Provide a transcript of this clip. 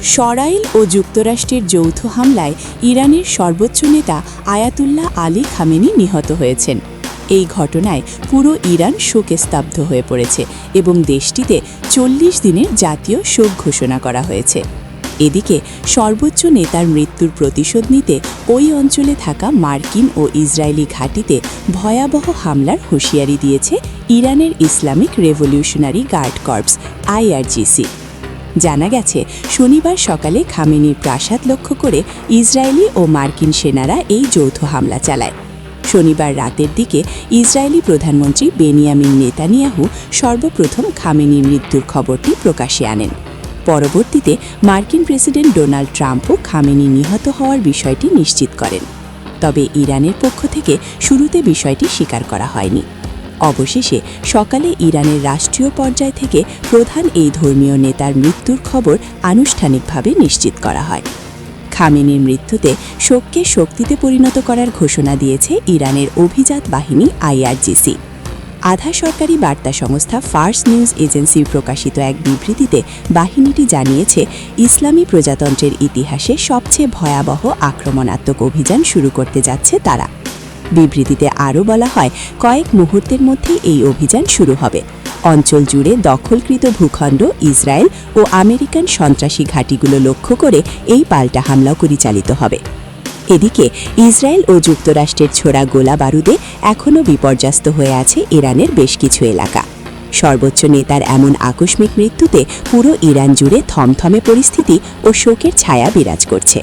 Israel ও যুক্তরাষ্ট্রের যৌথ হামলায় ইরানের সর্বোচ্চ নেতা আয়াতুল্লাহ আলী খামেনি নিহত হয়েছেন। এই ঘটনায় পুরো ইরান শোকে স্তব্ধ হয়ে পড়েছে এবং দেশটিতে ৪০ দিনের জাতীয় শোক ঘোষণা করা হয়েছে। এদিকে সর্বোচ্চ নেতার মৃত্যুর প্রতিশোধ নিতে ওই অঞ্চলে থাকা মার্কিন ও ইসরায়েলি ঘাঁটিতে ভয়াবহ হামলার হুঁশিয়ারি দিয়েছে ইরানের Islamic Revolutionary Guard Corps IRGC। জানা গেছে, শনিবার সকালে খামেনির প্রাসাদ লক্ষ্য করে ইসরায়েলি ও মার্কিন সেনারা এই যৌথ হামলা চালায়। শনিবার রাতের দিকে ইসরায়েলি প্রধানমন্ত্রী বেনিয়ামিন নেতানিয়াহু সর্বপ্রথম খামেনির মৃত্যুর খবরটি প্রকাশ্যে আনেন। পরবর্তীতে মার্কিন প্রেসিডেন্ট ডোনাল্ড ট্রাম্পও খামেনি নিহত হওয়ার বিষয়টি নিশ্চিত করেন। তবে ইরানের পক্ষ থেকে শুরুতে বিষয়টি স্বীকার করা হয়নি। অবশেষে সকালে ইরানের রাষ্ট্রীয় পর্যায় থেকে প্রধান এই ধর্মীয় নেতার মৃত্যুর খবর আনুষ্ঠানিকভাবে নিশ্চিত করা হয়। খামেনির মৃত্যুতে শোককে শক্তিতে পরিণত করার ঘোষণা দিয়েছে ইরানের অভিজাত বাহিনী IRGC। আধা সরকারি বার্তা সংস্থা ফার্স নিউজ এজেন্সির প্রকাশিত এক বিবৃতিতে বাহিনীটি জানিয়েছে, ইসলামী প্রজাতন্ত্রের ইতিহাসে সবচেয়ে ভয়াবহ আক্রমণাত্মক অভিযান শুরু করতে যাচ্ছে তারা। বিবৃতিতে আরও বলা হয়, কয়েক মুহূর্তের মধ্যেই এই অভিযান শুরু হবে। অঞ্চল জুড়ে দখলকৃত ভূখণ্ড, ইসরায়েল ও আমেরিকান সন্ত্রাসী ঘাঁটিগুলো লক্ষ্য করে এই পাল্টা হামলা পরিচালিত হবে। এদিকে ইসরায়েল ও যুক্তরাষ্ট্রের ছোড়া গোলা বারুদে এখনও বিপর্যস্ত হয়ে আছে ইরানের বেশ কিছু এলাকা। সর্বোচ্চ নেতার এমন আকস্মিক মৃত্যুতে পুরো ইরান জুড়ে থমথমে পরিস্থিতি ও শোকের ছায়া বিরাজ করছে।